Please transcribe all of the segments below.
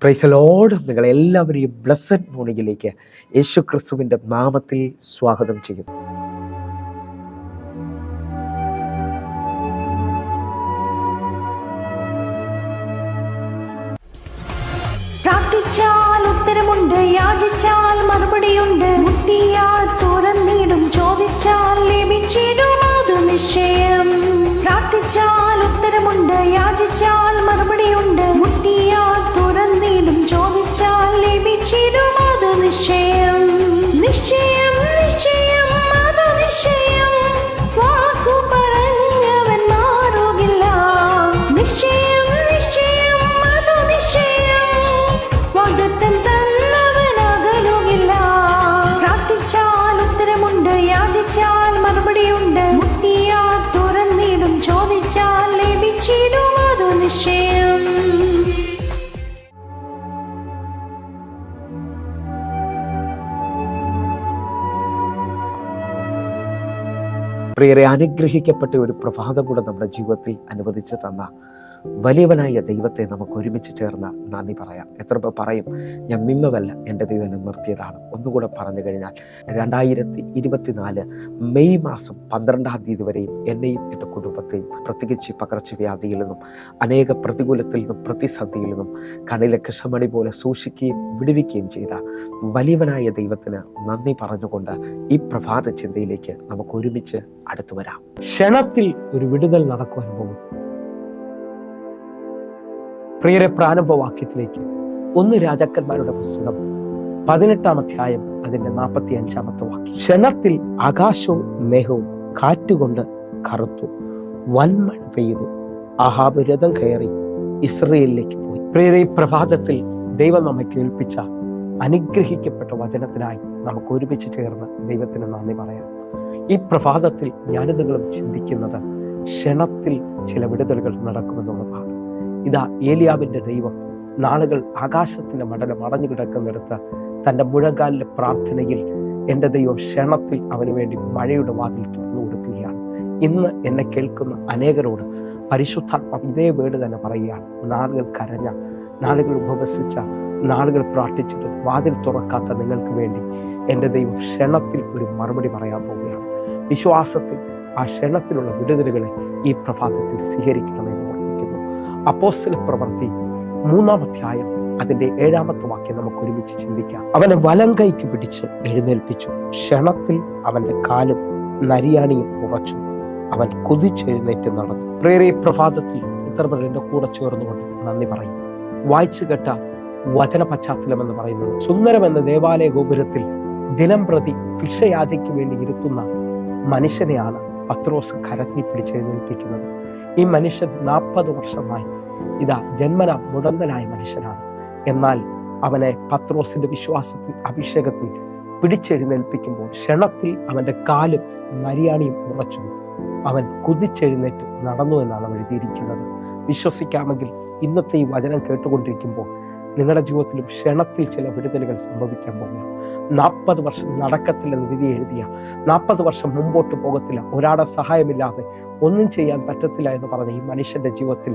Praise the Lord. നിങ്ങളെല്ലാവരെയും blessed മോർണിംഗിലേക്ക് യേശു ക്രിസ്തുവിൻ്റെ നാമത്തിൽ സ്വാഗതം ചെയ്യും. പ്രാർത്ഥിച്ചാൽ ഉത്തരമുണ്ട്, യാചിച്ചാൽ മറുപടിയുണ്ട്, മുട്ടിയാൽ തുറന്നിടും, ചോദിച്ചാൽ ലഭിച്ചിടും, അത് നിശ്ചയം. പ്രാർത്ഥിച്ചാൽ ഉത്തരമുണ്ട്, യാചിച്ചാൽ മറുപടിയുണ്ട്, മുട്ടിയാൽ തുറന്നിടും, ചോദിച്ചാൽ ലഭിച്ചിടും, അത് നിശ്ചയം. നിശ്ചയം നിശ്ചയം അത് നിശ്ചയം, വാക്കു പറഞ്ഞവൻ മാറുകില്ല. നിശ്ചയം നിശ്ചയം അത് നിശ്ചയം, വാഗ്ദത്തം തന്നവൻ അകലുകില്ല. പ്രാർത്ഥിച്ചാൽ ഉത്തരമുണ്ട്, യാചിച്ചാൽ മറുപടിയുണ്ട്, മുട്ടിയാൽ തുറന്നിടും, ചോദിച്ചാൽ ലഭിച്ചിടും, അത് നിശ്ചയം. പ്രിയരെ, അനുഗ്രഹിക്കപ്പെട്ട ഒരു പ്രഭാതം കൂടെ നമ്മുടെ ജീവിതത്തിൽ അനുവദിച്ച് തന്ന വലിയവനായ ദൈവത്തെ നമുക്ക് ഒരുമിച്ച് ചേർന്ന് നന്ദി പറയാം. എത്ര പേർ പറയും, ഞാൻ നിന്നതല്ല, എൻ്റെ ദൈവം എന്നെ നിർത്തിയതാണ്? ഒന്നുകൂടെ പറഞ്ഞു കഴിഞ്ഞാൽ 2024 മെയ് മാസം 12-ാം തീയതി വരെയും എന്നെയും എൻ്റെ കുടുംബത്തെയും പ്രത്യേകിച്ച് പകർച്ചവ്യാധിയിൽ നിന്നും അനേക പ്രതികൂലത്തിൽ നിന്നും പ്രതിസന്ധിയിൽ നിന്നും കണ്ണിലെ കൃഷ്ണമണി പോലെ സൂക്ഷിക്കുകയും വിടുവിക്കുകയും ചെയ്ത വലിയവനായ ദൈവത്തിന് നന്ദി പറഞ്ഞുകൊണ്ട് ഈ പ്രഭാത ചിന്തയിലേക്ക് നമുക്ക് ഒരുമിച്ച് അടുത്തു വരാം. ക്ഷണത്തിൽ ഒരു വിടുതൽ നടക്കുവാൻ പോകും. പ്രിയരെ, പ്രാരംഭവാക്യത്തിലേക്ക് 1 രാജാക്കന്മാരുടെ പുസ്തകം 18-ാം അധ്യായം അതിന്റെ 45-ാമത്തെ വാക്യം. ക്ഷണത്തിൽ ആകാശവും മേഘവും കാറ്റുകൊണ്ട് കറുത്തു, വൻമഴ പെയ്തു, ആഹാബ് രഥം കയറി ഇസ്രയേലിലേക്ക് പോയി. പ്രിയരെ, ഈ പ്രഭാതത്തിൽ ദൈവം നമ്മെ കേൾപ്പിച്ച അനുഗ്രഹിക്കപ്പെട്ട വചനത്തിനായി നമുക്ക് ഒരുമിച്ച് ചേർന്ന് ദൈവത്തിന് നന്ദി പറയാം. ഈ പ്രഭാതത്തിൽ ഞാനും നിങ്ങളും ചിന്തിക്കുന്നത് ക്ഷണത്തിൽ ചില വിടുതലുകൾ നടക്കുമെന്നുള്ളതാണ്. ഇതാ, ഏലിയാവിന്റെ ദൈവം നാളുകൾ ആകാശത്തിന്റെ മടലം അടഞ്ഞു കിടക്കുന്നിടത്ത് തൻ്റെ മുഴങ്കാലിലെ പ്രാർത്ഥനയിൽ എൻ്റെ ദൈവം ക്ഷണത്തിൽ അവന് വേണ്ടി മഴയുടെ വാതിൽ തുറന്നു കൊടുക്കുകയാണ്. ഇന്ന് എന്നെ കേൾക്കുന്ന അനേകരോട് പരിശുദ്ധാത്മാവ് ഇതേ വേട് തന്നെ പറയുകയാണ്. നാളുകൾ കരഞ്ഞ, നാളുകൾ ഉപവസിച്ച, നാളുകൾ പ്രാർത്ഥിച്ചിട്ട് വാതിൽ തുറക്കാത്ത നിങ്ങൾക്ക് വേണ്ടി എൻ്റെ ദൈവം ക്ഷണത്തിൽ ഒരു മറുപടി പറയാൻ പോവുകയാണ്. വിശ്വാസത്തിൽ ആ ക്ഷണത്തിലുള്ള വിടുതലുകളെ ഈ പ്രഭാതത്തിൽ സ്വീകരിക്കണമെന്ന് ഓർമ്മിക്കുന്നു. അപ്പോസ്തല പ്രവൃത്തി 3-ാം അധ്യായം അതിന്റെ 7-ാമത്തെ വാക്യം നമുക്ക് ഒരുമിച്ച് ചിന്തിക്കാം. അവനെ വലം കൈക്ക് പിടിച്ച് എഴുന്നേൽപ്പിച്ചു, ക്ഷണത്തിൽ അവന്റെ കാലും നരിയാണിയും ഉറച്ചു, അവൻ കുതിച്ചെഴുന്നേറ്റ് നടന്നു. പ്രിയരെ, ഈ പ്രഭാതത്തിൽ എത്ര പേർ എൻ്റെ കൂടെ ചേർന്നുകൊണ്ട് നന്ദി പറയും. വായിച്ചു കേട്ട വചന പശ്ചാത്തലം എന്ന് പറയുന്നത്, സുന്ദരമെന്ന ദേവാലയ ഗോപുരത്തിൽ ദിനം പ്രതി ഭിക്ഷയാചിക്ക് വേണ്ടി ഇരുത്തുന്ന മനുഷ്യനെയാണ് പത്രോസ് കരത്തിൽ പിടിച്ചെഴുന്നേൽപ്പിക്കുന്നത്. ഈ മനുഷ്യൻ 40 വർഷമായി ഇതാ ജന്മന മുടന്തനായ മനുഷ്യനാണ്. എന്നാൽ അവനെ പത്രോസിന്റെ വിശ്വാസത്തിൽ, അഭിഷേകത്തിൽ പിടിച്ചെഴുന്നേൽപ്പിക്കുമ്പോൾ ക്ഷണത്തിൽ അവന്റെ കാലും നരിയാണിയും ഉറച്ചു, അവൻ കുതിച്ചെഴുന്നേറ്റ് നടന്നു എന്നാണ് എഴുതിയിരിക്കുന്നത്. വിശ്വസിക്കാമെങ്കിൽ ഇന്നത്തെ ഈ വചനം കേട്ടുകൊണ്ടിരിക്കുമ്പോൾ നിങ്ങളുടെ ജീവിതത്തിലും ക്ഷണത്തിൽ ചില വിടുതലുകൾ സംഭവിക്കാൻ പോകുകയാണ്. 40 വർഷം നടക്കത്തില്ലെന്ന് വിധി എഴുതിയ, 40 വർഷം മുമ്പോട്ട് പോകത്തില്ല, ഒരാളുടെ സഹായമില്ലാതെ ഒന്നും ചെയ്യാൻ പറ്റത്തില്ല എന്ന് പറഞ്ഞ ഈ മനുഷ്യന്റെ ജീവിതത്തിൽ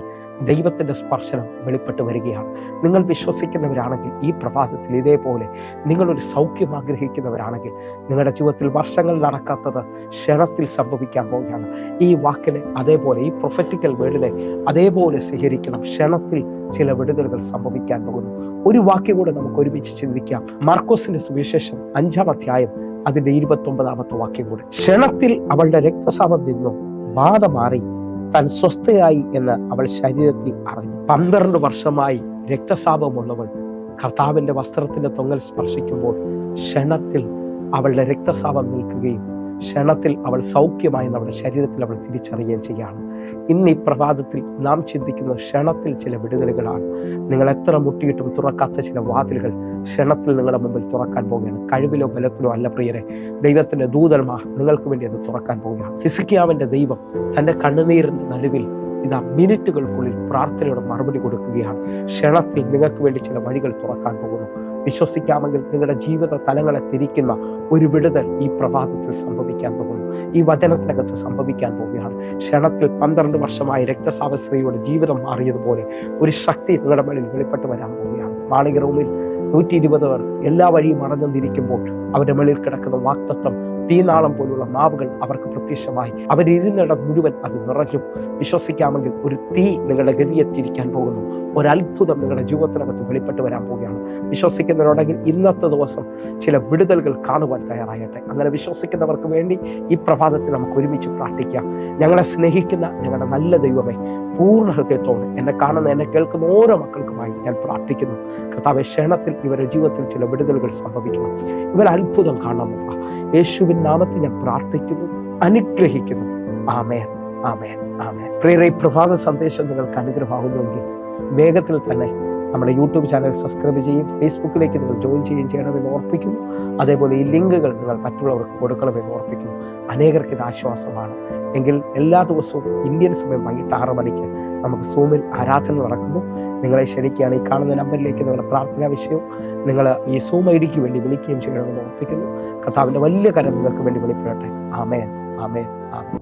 ദൈവത്തിന്റെ സ്പർശനം വെളിപ്പെട്ട് വരികയാണ്. നിങ്ങൾ വിശ്വസിക്കുന്നവരാണെങ്കിൽ ഈ പ്രഭാതത്തിൽ ഇതേപോലെ നിങ്ങളൊരു സൗഖ്യം ആഗ്രഹിക്കുന്നവരാണെങ്കിൽ നിങ്ങളുടെ ജീവിതത്തിൽ വർഷങ്ങൾ നടക്കാത്തത് ക്ഷണത്തിൽ സംഭവിക്കാൻ പോവുകയാണ്. ഈ വാക്കിനെ അതേപോലെ, ഈ പ്രൊഫറ്റിക്കൽ വേർഡിനെ അതേപോലെ സ്വീകരിക്കണം. ക്ഷണത്തിൽ ചില വിടുതലുകൾ സംഭവിക്കാൻ പോകുന്നു. ഒരു വാക്യം കൂടെ നമുക്ക് ഒരുമിച്ച് ചിന്തിക്കാം. മാർക്കോസിന്റെ സുവിശേഷം 5-ാം അധ്യായം അതിന്റെ 29-ാമത്തെ വാക്യം കൂടെ. ക്ഷണത്തിൽ അവളുടെ രക്തസ്രാവം നിന്നു, ബാധ മാറി, താൻ സ്വസ്ഥയായി എന്ന് അവൾ ശരീരത്തിൽ അറിഞ്ഞു. 12 വർഷമായി രക്തസ്രാവമുള്ളവൾ കർത്താവിന്റെ വസ്ത്രത്തിന്റെ തൊങ്ങൽ സ്പർശിക്കുമ്പോൾ ക്ഷണത്തിൽ അവളുടെ രക്തസ്രാവം നിൽക്കുകയും ക്ഷണത്തിൽ അവൾ സൗഖ്യമായി നമ്മുടെ ശരീരത്തിൽ അവൾ തിരിച്ചറിയുകയും ചെയ്യുകയാണ്. ഇന്ന് ഈ പ്രഭാതത്തിൽ നാം ചിന്തിക്കുന്നത് ക്ഷണത്തിൽ ചില വിടുതലുകളാണ്. നിങ്ങൾ എത്ര മുട്ടിയിട്ടും തുറക്കാത്ത ചില വാതിലുകൾ ക്ഷണത്തിൽ നിങ്ങളുടെ മുമ്പിൽ തുറക്കാൻ പോവുകയാണ്. കഴിവിലോ ബലത്തിലോ അല്ല പ്രിയരെ, ദൈവത്തിന്റെ ദൂതന്മാർ നിങ്ങൾക്ക് വേണ്ടി അത് തുറക്കാൻ പോവുകയാണ്. ഹിസ്കിയാവിന്റെ ദൈവം തന്റെ കണ്ണുനീരിന്റെ നടുവിൽ ഇതാ മിനിറ്റുകൾക്കുള്ളിൽ പ്രാർത്ഥനയുടെ മറുപടി കൊടുക്കുകയാണ്. ക്ഷണത്തിൽ നിങ്ങൾക്ക് വേണ്ടി ചില വഴികൾ തുറക്കാൻ പോകുന്നു. വിശ്വസിക്കാമെങ്കിൽ നിങ്ങളുടെ ജീവിത തലങ്ങളെ തിരിക്കുന്ന ഒരു വിടുതൽ ഈ പ്രഭാതത്തിൽ സംഭവിക്കാൻ പോകുന്നു. ഈ വചനത്തിനകത്ത് സംഭവിക്കാൻ പോവുകയാണ്. ക്ഷണത്തിൽ 12 വർഷമായി രക്തസ്രാവ സ്ത്രീയുടെ ജീവിതം മാറിയതുപോലെ ഒരു ശക്തി നിങ്ങളുടെ മേളിൽ വെളിപ്പെട്ട് വരാൻ പോവുകയാണ്. മാളിക റൂമിൽ 120 പേർ എല്ലാ വഴിയും അടഞ്ഞിരിക്കുമ്പോൾ അവരുടെ മേളിൽ കിടക്കുന്ന വാക്തത്വം തീനാളം പോലുള്ള നാവുകൾ അവർക്ക് പ്രത്യക്ഷമായി. അവരിരുന്നിടം മുഴുവൻ അത് നിറഞ്ഞു. വിശ്വസിക്കാമെങ്കിൽ ഒരു തീ നിങ്ങളുടെ ഗതിയെത്തിരിക്കാൻ പോകുന്നു. ഒരത്ഭുതം നിങ്ങളുടെ ജീവിതത്തിനകത്ത് വെളിപ്പെട്ട് വരാൻ പോവുകയാണ്. വിശ്വസിക്കുന്നവരുണ്ടെങ്കിൽ ഇന്നത്തെ ദിവസം ചില വിടുതലുകൾ കാണുവാൻ തയ്യാറാകട്ടെ. അങ്ങനെ വിശ്വസിക്കുന്നവർക്ക് വേണ്ടി ഈ പ്രഭാതത്തിൽ നമുക്ക് ഒരുമിച്ച് പ്രാർത്ഥിക്കാം. ഞങ്ങളെ സ്നേഹിക്കുന്ന ഞങ്ങളുടെ നല്ല ദൈവമേ, പൂർണ്ണ ഹൃദയത്തോടെ എന്നെ കാണുന്ന എന്നെ കേൾക്കുന്ന ഓരോ മക്കൾക്കുമായി ഞാൻ പ്രാർത്ഥിക്കുന്നു. കർത്താവേ, ക്ഷണത്തിൽ ഇവരുടെ ജീവിതത്തിൽ ചില വിടുതലുകൾ സംഭവിക്കണം. ഇവർ അത്ഭുതം കാണണം. യേശുവിൻ നാമത്തിൽ ഞാൻ പ്രാർത്ഥിക്കുന്നു, അനുഗ്രഹിക്കുന്നു. ആമേൻ, ആമേൻ, ആമേൻ. പ്രിയരേ, പ്രഭാത സന്ദേശം നിങ്ങൾക്ക് അനുഗ്രഹമാകുന്നുവെങ്കിൽ വേഗത്തിൽ തന്നെ നമ്മുടെ യൂട്യൂബ് ചാനൽ സബ്സ്ക്രൈബ് ചെയ്യും, ഫേസ്ബുക്കിലേക്ക് നിങ്ങൾ ജോയിൻ ചെയ്യണമെന്ന് ഓർപ്പിക്കുന്നു. അതേപോലെ ഈ ലിങ്കുകൾ നിങ്ങൾ മറ്റുള്ളവർക്ക് കൊടുക്കണമെന്ന് ഓർപ്പിക്കുന്നു. അനേകർക്ക് ഇത് ആശ്വാസമാണ്. എങ്കിൽ എല്ലാ ദിവസവും ഇന്ത്യൻ സമയം വൈകിട്ട് 6 മണിക്ക് നമുക്ക് സൂമിൽ ആരാധന നടക്കുന്നു. നിങ്ങളെ ക്ഷണിക്കുകയാണ്. ഈ കാണുന്ന നമ്പറിലേക്ക് നിങ്ങളുടെ പ്രാർത്ഥനാ വിഷയവും നിങ്ങൾ ഈ സൂം ഐഡിക്ക് വേണ്ടി വിളിക്കുകയും ചെയ്യണമെന്ന് ഓർപ്പിക്കുന്നു. കർത്താവിൻ്റെ വലിയ കരം നിങ്ങൾക്ക് വേണ്ടി വെളിപ്പെടട്ടെ. ആമേൻ, ആമേൻ, ആമേൻ.